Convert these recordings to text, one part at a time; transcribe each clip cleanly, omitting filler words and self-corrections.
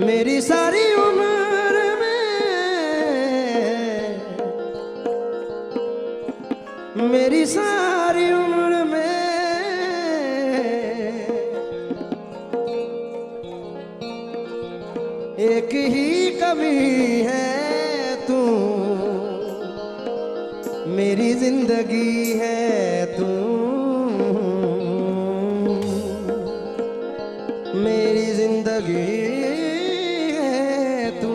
मेरी सारी उम्र में, मेरी सारी उम्र में एक ही कमी है तू, मेरी जिंदगी है तू, मेरी जिंदगी है तू।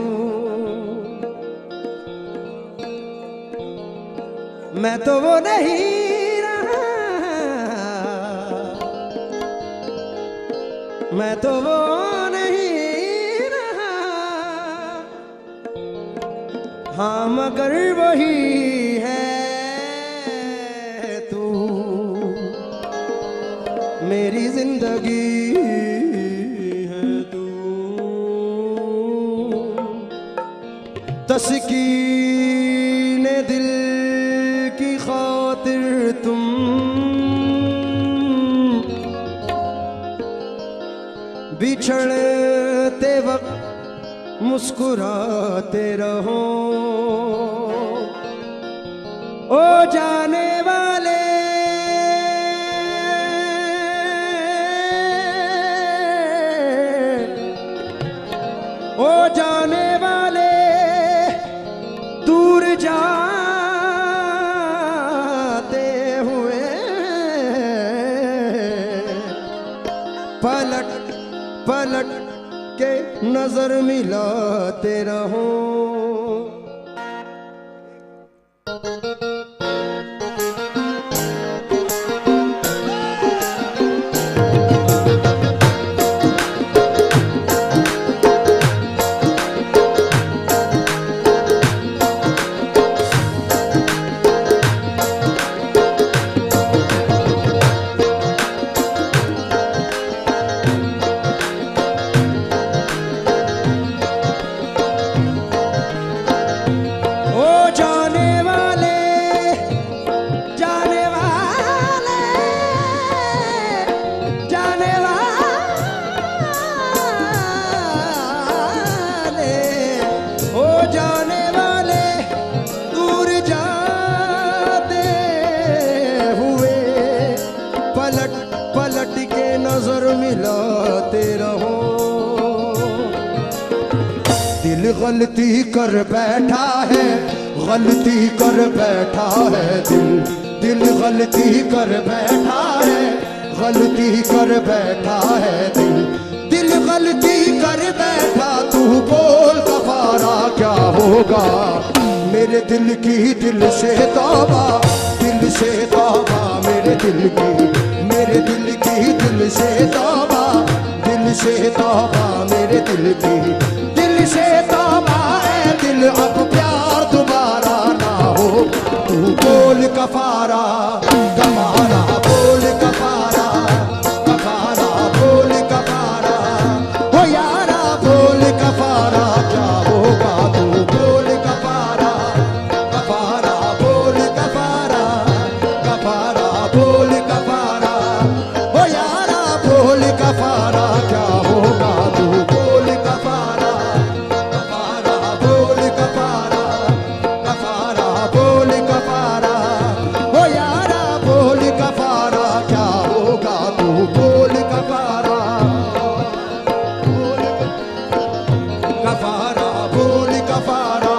मैं तो वो नहीं रहा, मैं तो वो नहीं रहा, हाँ मगर वही है तू, मेरी जिंदगी तस्कीने दिल की खातिर तुम बिछड़ते वक्त मुस्कुराते रहो। ओ जाने वाले, ओ जाने वाले दूर जाते हुए पलट पलट के नजर मिलाते रहो। नजर मिलाते रहो। दिल गलती कर बैठा है, गलती कर बैठा है दिल, दिल गलती कर बैठा है, गलती कर बैठा है दिल, दिल गलती कर बैठा। तू बोल कफारा क्या होगा, मेरे दिल की दिल से तौबा, दिल से तौबा मेरे दिल की, मेरे दिल की दिल से तौबा, दिल से तौबा मेरे दिल की, दिल से तौबा है दिल, अब प्यार दोबारा ना हो। तू बोल कफारा कफारा, बोल कफारा कफारा, बोल कफारा, हो यारा बोल कफारा क्या होगा। तू बोल कफारा कफारा, बोल कफारा कफारा, बोल कफारा, हो यारा बोल कफारा क्या होगा। तू बोल कफारा कफारा, बोल कफारा कफारा, बोल कफारा, हो यारा बोल कफारा क्या होगा। तू बोल कफारा कफारा, बोल कफारा।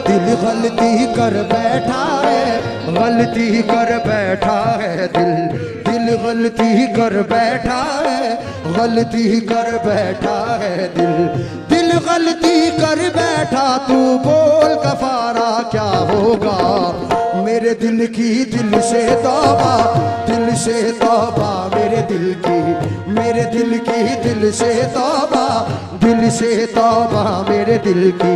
दिल गलती कर बैठा है, गलती कर बैठा है दिल, दिल गलती कर बैठा है, गलती कर बैठा है दिल, दिल गलती कर बैठा। तू बोल कफारा क्या होगा, मेरे दिल की दिल से तौबा, दिल से तौबा मेरे दिल की, मेरे दिल की दिल से तौबा, दिल से तौबा मेरे दिल की,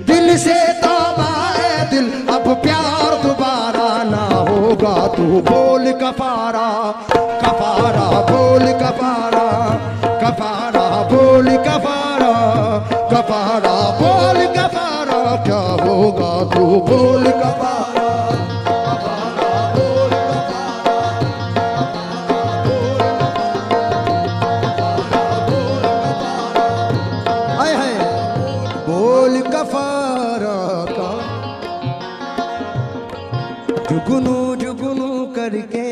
दिल से तौबा है दिल, अब प्यार दोबारा ना होगा। तू बोल कफारा कफारा, बोल कफारा कफारा, बोल कफारा कफारा, बोल कफारा क्या होगा। तू बोल कफारा कफारा, बोल कफारा, करके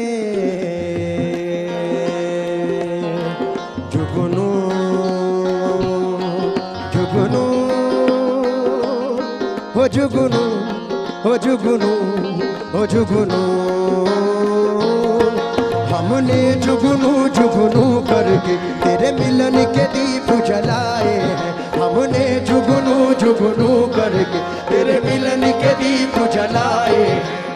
जुगनू जुगनू हो जुगनू हो जुगनू हो जुगनू हमने जुगनू जुगनू करके तेरे मिलन के दीप जलाए हैं। हमने जुगनू जुगनू करके तेरे मिलन के दीप जलाए।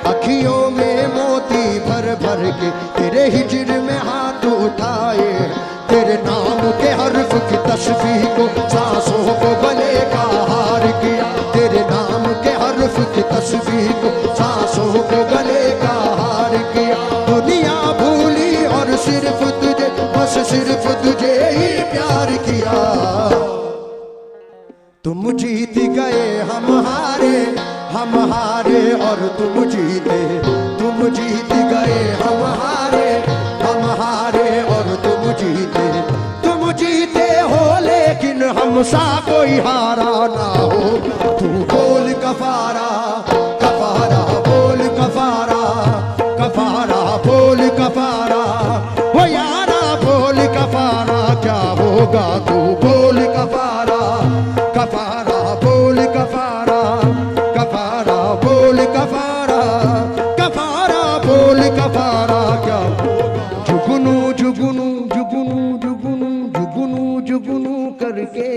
अखियों में मोती भर भर के तेरे हिजर में हाथ उठाए। तेरे नाम के हर्फ की तस्बीह को सांसों को गले का हार किया। तेरे नाम के हर्फ की तस्बीह को सांसों को गले का हार किया। दुनिया भूली और सिर्फ तुझे, बस सिर्फ तुझे ही प्यार किया। तुम जीत गए हम हारे, हम हारे और तुम जीते। तुम जीत गए हम हारे, हम हारे और तुम जीते। तुम जीते हो लेकिन हमसा कोई हारा ना हो। तू बोल कफारा कफारा बोल कफारा कफारा बोल कफारा वो यारा बोल कफारा क्या होगा। तू बोल कफारा कफारा बोल कफारा कफारा बोल कफारा कफारा बोल कफारा क्या। जुगनू जुगनू जुगनू जुगनू जुगनू जुगनू करके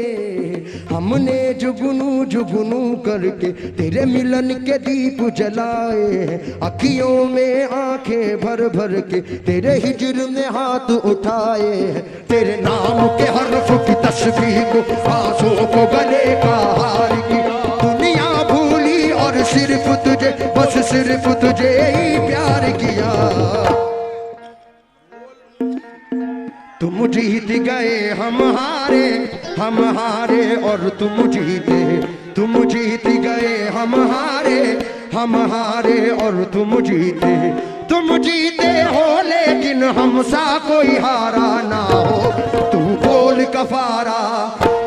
हमने जुगनू जुगनू करके तेरे मिलन के दीप जलाए। अखियों में आंखें भर भर के तेरे हिजर में हाथ उठाए। तेरे नाम के हर्फ की तस्बीह को आंसू को गले का हार किया। दुनिया भूली और सिर्फ तुझे, बस सिर्फ तुझे ही प्यार किया। तुम जीत गए हम हारे, हम हारे और तुम जीते। तुम जीत गए हम हारे, हम हारे और तुम जीते। तुम जीते हो लेकिन हमसा कोई हारा ना हो। तू बोल कफारा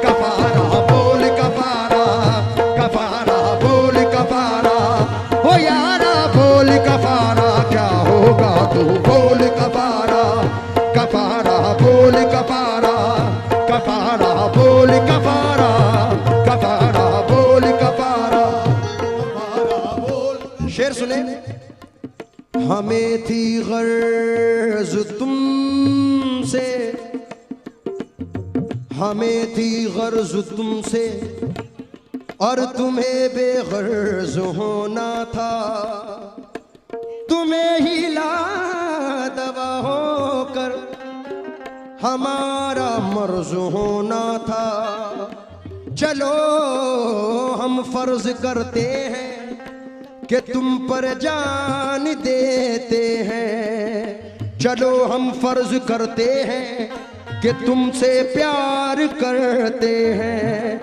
कफारा बोल कफारा कफारा बोल कफारा हो यारा बोल कफारा क्या होगा। तू बोल कफारा कफारा बोल कफारा कफारा बोल कफारा कफारा बोल कफारा कफारा बोल। शेर सुने। हमें थी गर्ज तुमसे, हमें थी गर्ज तुमसे और तुम्हें बेगर्ज होना था। तुम्हें ही ला दवा होकर हमारा मर्ज होना था। चलो हम फर्ज करते हैं कि तुम पर जान देते हैं। चलो हम फर्ज करते हैं कि तुमसे प्यार करते हैं।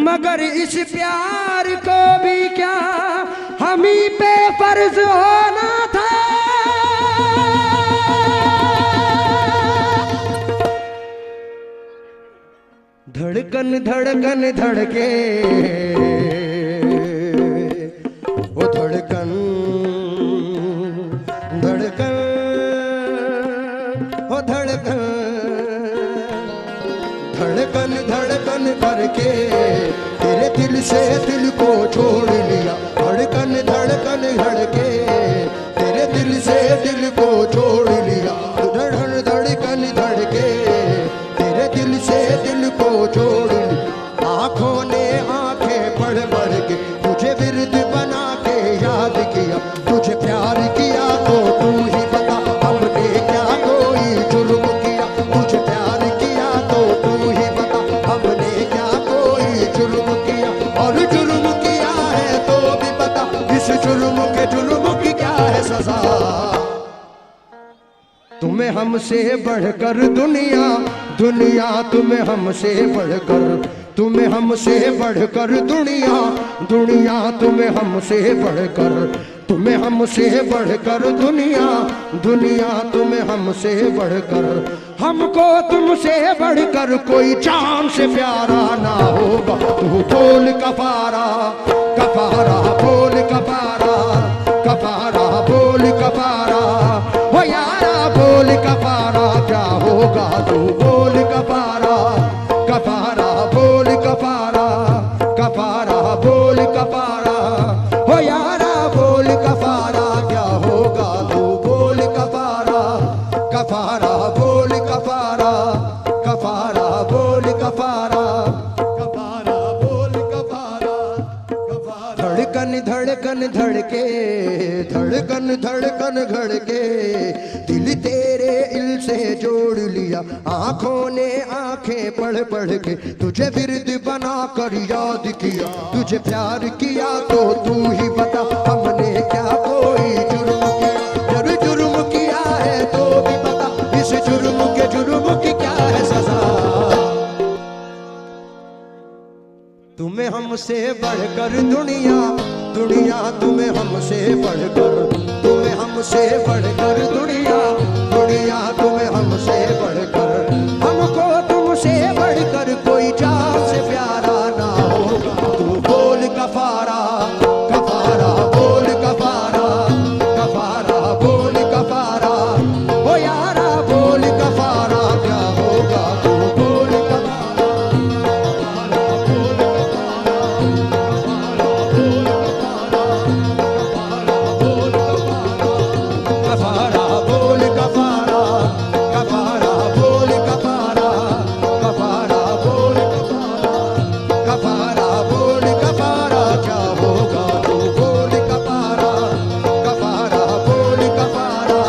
मगर इस प्यार को भी क्या हम ही पे फर्ज होना था। धड़कन धड़कन धड़के वो धड़कन धड़कन वो धड़कन धड़कन धड़कन करके तेरे दिल से दिल को छोड़ लिया। धड़कन धड़कन धड़के तेरे दिल से दिल को छोड़ लिया। धड़कन धड़कन धड़के तेरे दिल से दिल को छोड़ लिया। आंखों ने आंखें पढ़ पढ़ के तुझे विरद बना के याद किया। तुझे प्यार किया तो तू ही बता हमने क्या कोई जुर्म किया। तुझे प्यार किया तो तू ही बता हमने क्या कोई जुर्म किया। और जुर्म किया है तो भी बता इस जुर्म के जुर्म की क्या है सजा। तुम्हें हमसे बढ़कर दुनिया, दुनिया तुम्हें हमसे बढ़कर, तुम्हें हमसे बढ़कर दुनिया, दुनिया तुम्हें हमसे बढ़कर, तुम्हें हमसे बढ़कर दुनिया, दुनिया तुम्हें हमसे बढ़कर। हमको तुमसे बढ़कर कोई जान से प्यारा ना होगा। तू बोल कफारा कफारा बोल कफारा कफारा बोल कफारा बोल कफारा क्या होगा तू बोल कफारा, कफारा बोल कफारा, कफारा बोल कफारा, हो यारा बोल कफारा क्या होगा तू बोल कफारा, कफारा बोल कफारा, कफारा बोल कफारा, कफारा बोल कफारा, कफारा। धड़कन धड़कन धड़के, धड़कन धड़कन धड़के, दिल तेरे इल से जोड़ लिया, आंखों ने आंखें पढ़ पढ़ के तुझे विरद बना कर याद किया, तुझे प्यार किया तो तू ही बता हमने क्या कोई जुर्म किया, जुर्म किया है तो भी बता इस जुर्म के जुर्म की क्या है सजा। तुम्हें हमसे बढ़कर दुनिया, दुनिया तुम्हें हमसे बढ़कर, तुम्हें हमसे बढ़कर दुनिया, दुनिया तुम्हें हमसे बढ़कर, हमको तुमसे बढ़कर कोई जान से प्यारा ना होगा। तू बोल कफारा, कफारा बोल कफारा, कफारा बोल कफारा, ओ यारा बोल कफारा क्या होगा तू बोल कफारा, कफारा बोल कफारा, कफारा बोल कफारा, कफारा बोल कफारा, कफारा बोल कफारा, कफारा बोल कफारा क्या होगा तू बोल कफारा, कफारा बोल कफारा।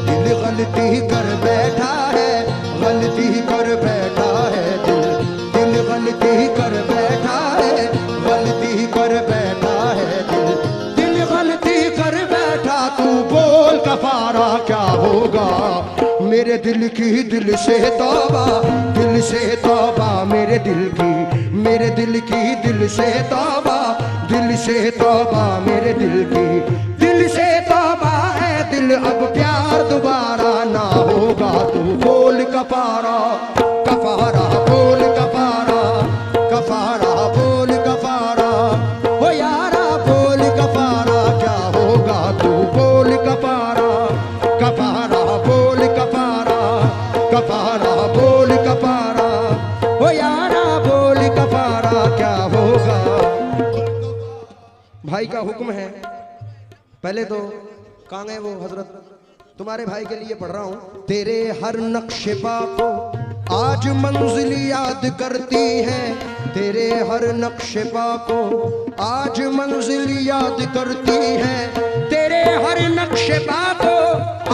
दिल गलती कर बैठा है, गलती कर बैठा है दिल, दिल गलती कर बैठा है, गलती कर बैठा है दिल, दिल गलती कर बैठा तू बोल कफारा क्या होगा। मेरे दिल की दिल से तौबा, दिल से तौबा मेरे दिल की, मेरे दिल की दिल से तौबा, दिल से तौबा मेरे दिल की, दिल से तौबा है दिल अब प्यार दोबारा ना होगा। तू बोल कफारा, कफारा बोल कफारा, कफारा बोल कफारा, हो यारा बोल कफारा क्या होगा तू बोल कफारा, कफारा बोल कफारा, कफारा बोल कफारा, हो यारा बोल कफारा क्या होगा। भाई का हुक्म है, पहले तो कहाँ गए वो हजरत, तुम्हारे भाई के लिए पढ़ रहा हूं। तेरे हर नक्शे पा को आज मंजिल याद करती है, तेरे हर नक्शे पा को आज मंजिल याद करती है, तेरे हर नक्शे पा को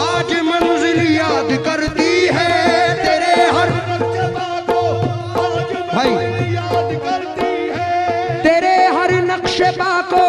आज मंजिल याद करती है, तेरे हर नक्शे पा को आज मंजिल याद करती है, तेरे हर नक्शे पा को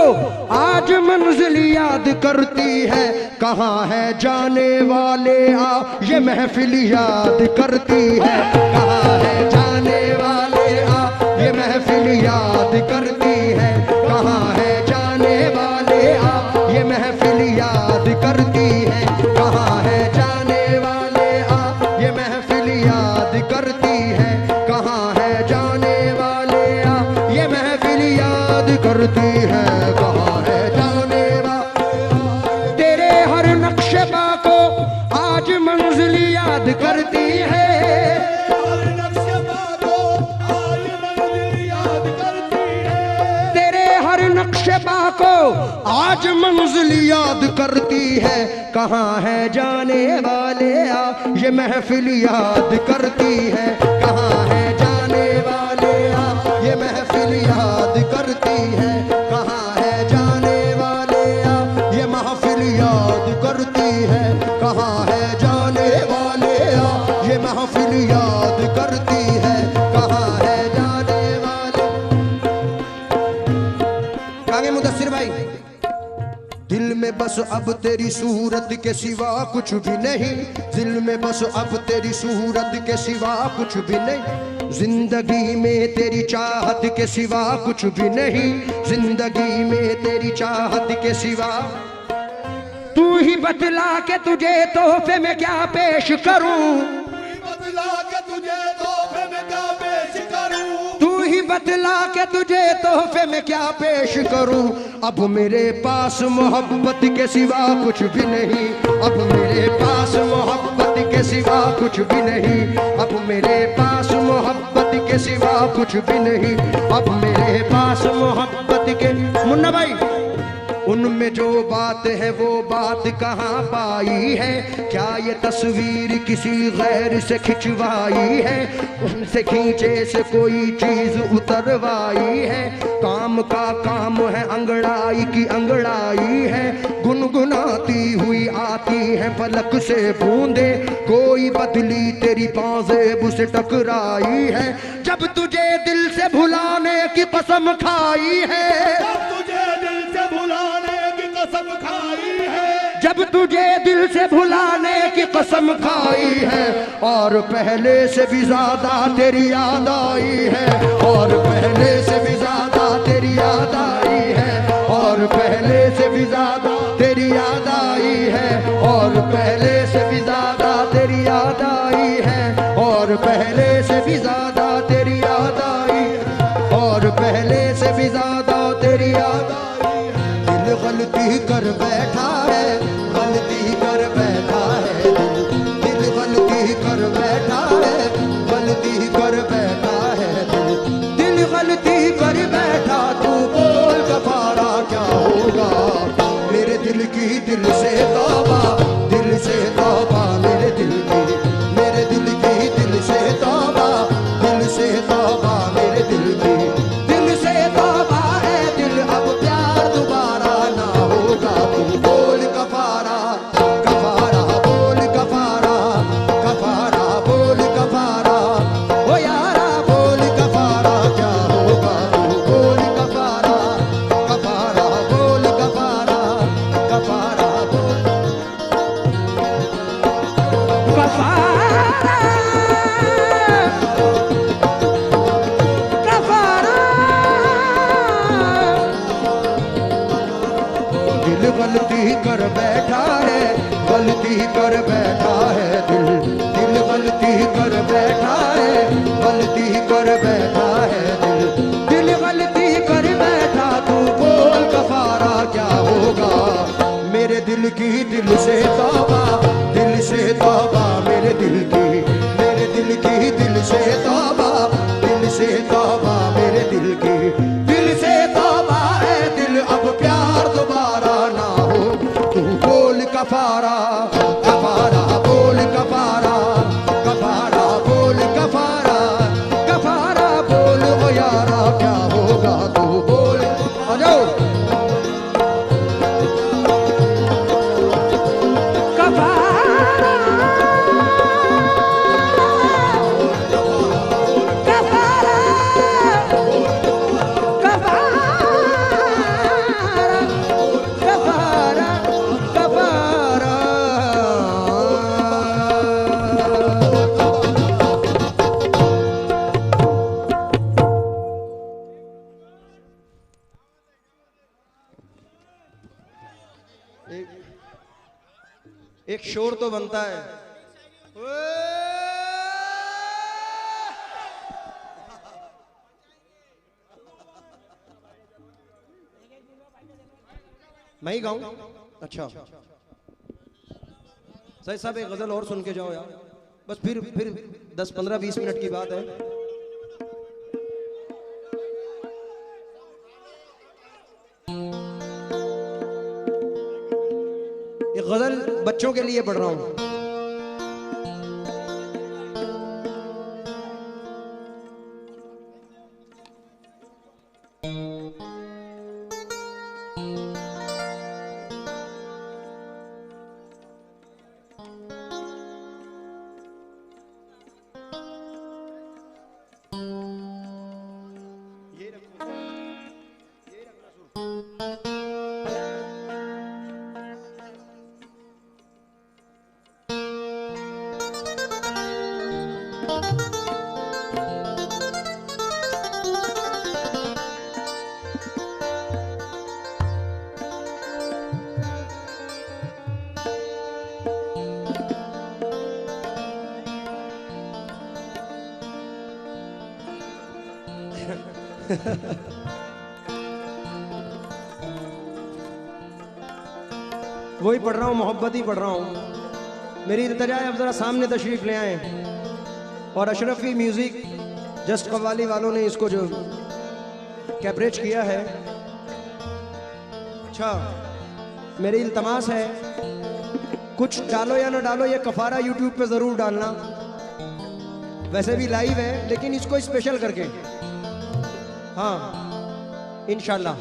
आज मंजिल याद करती है। कहाँ है जाने वाले आ ये महफिल याद करती है, कहाँ है जाने वाले आ ये महफिल याद करती है, कहाँ है जाने वाले आ ये महफिल याद करती है, कहाँ है जाने वाले आ ये महफिल याद करती है, कहाँ है जाने वाले आ ये महफिल याद करती है, कहाँ है जाने वाले तेरे हर नक्शे पा को आज मंजिल याद करती है, हर नक्शे पा को आज मंजिल याद करती है, तेरे हर नक्शे पा को आज मंजिल याद करती है, कहाँ है जाने वाले आ ये महफिल याद करती है, कहाँ है जाने वाले आ ये महफिल याद करती है, कहाँ है जाने वाले आ ये महफिल याद करती है, कहाँ है जाने वाले आ ये महफिल याद करती है, कहाँ है जाने वाले। कहाँ गए मुदस्सिर भाई। दिल में बस अब तेरी सूरत के सिवा कुछ भी नहीं, दिल में बस अब तेरी सूरत के सिवा कुछ भी नहीं, जिंदगी में तेरी चाहत के सिवा कुछ भी नहीं, जिंदगी में तेरी चाहत के सिवा। तू ही बतला के तुझे तोहफे में क्या पेश करूं, बतला के तुझे तोहफे में क्या पेश करूं, तू ही बतला के तुझे तो तोहफे में क्या पेश करूं, अब मेरे पास मोहब्बत के सिवा कुछ भी नहीं, अब मेरे पास मोहब्बत के सिवा कुछ भी नहीं, अब मेरे पास मोहब्बत के सिवा कुछ भी नहीं, अब मेरे पास मोहब्बत के। मुन्ना भाई, उनमें जो बात है वो बात कहाँ पाई है, क्या ये तस्वीर किसी गैर से खिंचवाई है, उनसे खींचे से कोई चीज उतरवाई है, काम का काम है अंगड़ाई की अंगड़ाई है, गुनगुनाती हुई आती है पलक से बूंदे, कोई बदली तेरी पाजेब से टकराई है, जब तुझे दिल से भुलाने की कसम खाई है, कसम खाई है, जब तुझे दिल से भुलाने की कसम खाई है, और पहले से भी ज्यादा तेरी याद आई है, और पहले से भी ज्यादा तेरी याद आई है, और पहले से भी ज्यादा तेरी याद आई है, और पहले से भी ज्यादा तेरी याद आई है, और पहले से भी ज्यादा तेरी याद आई है, और पहले से भी ज्यादा तेरी याद आई है। गलती कर बैठा है, गलती कर बैठा है दिल, दिल गलती कर बैठा है, गलती कर बैठा है दिल, दिल गलती कर बैठा, तू बोल कफारा क्या होगा, मेरे दिल की दिल से तौबा, दिल से तौबा मेरे दिल की, मेरे दिल की दिल से तौबा, दिल से तौबा मेरे दिल की, दिल से तौबा है दिल, अब प्यार दोबारा तू बोल कफारा, कफारा बोल कफारा, कफारा बोल कफारा, ओ यारा बोल कफारा क्या होगा, तू बोल कफारा, कफारा बोल कफारा, कफारा बोल कफारा, गलती कर बैठा है, गलती कर बैठा है दिल, दिल गलती कर बैठा है, गलती कर बैठा है दिल, दिल गलती कर बैठा, तू बोल कफारा क्या होगा, मेरे दिल की दिल से तौबा, दिल से तौबा मेरे दिल की, मेरे दिल की दिल से तौबा, दिल से तौबा मेरे दिल की, दिल से तौबा है दिल, अब प्यार दोबारा ना हो, तू बोल कफारा, कफारा बोल कफारा, कफारा बोल कफारा, कफारा बोल ओ यारा क्या होगा, तू बोल, आ जाओ कफारा, कफारा, कफारा, कफारा, एक शोर तो बनता है। मैं ही गाऊं? अच्छा सही साहब, एक गजल और सुन के जाओ यार, बस फिर 10-15-20 मिनट की बात है। एक गजल बच्चों के लिए पढ़ रहा हूं। वही पढ़ रहा हूँ, मोहब्बत ही पढ़ रहा हूँ। मेरी इल्तिजा है, अब ज़रा सामने तशरीफ़ ले आए। और अशरफी म्यूज़िक जस्ट कव्वाली वालों ने इसको जो कैपरेज किया है, अच्छा मेरी इल्तमास है कुछ डालो या ना डालो, ये कफारा यूट्यूब पे ज़रूर डालना। वैसे भी लाइव है लेकिन इसको स्पेशल करके, हाँ इंशाल्लाह।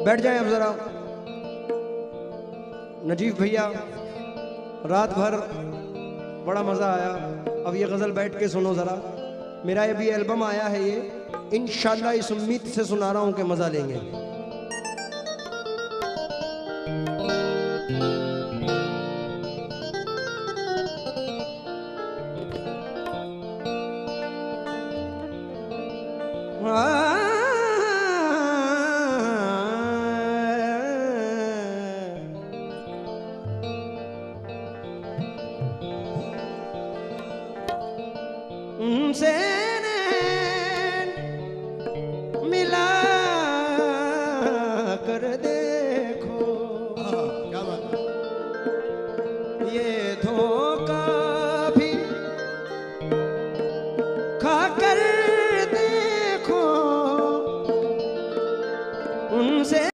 बैठ जाएं अब जरा। नजीफ भैया, रात भर बड़ा मज़ा आया। अब ये गज़ल बैठ के सुनो ज़रा। मेरा ये भी एल्बम आया है, ये इंशाल्लाह इस उम्मीद से सुना रहा हूँ कि मज़ा लेंगे। उनसे नैन मिला कर देखो, क्या बात है। ये धोखा भी खा कर देखो। उनसे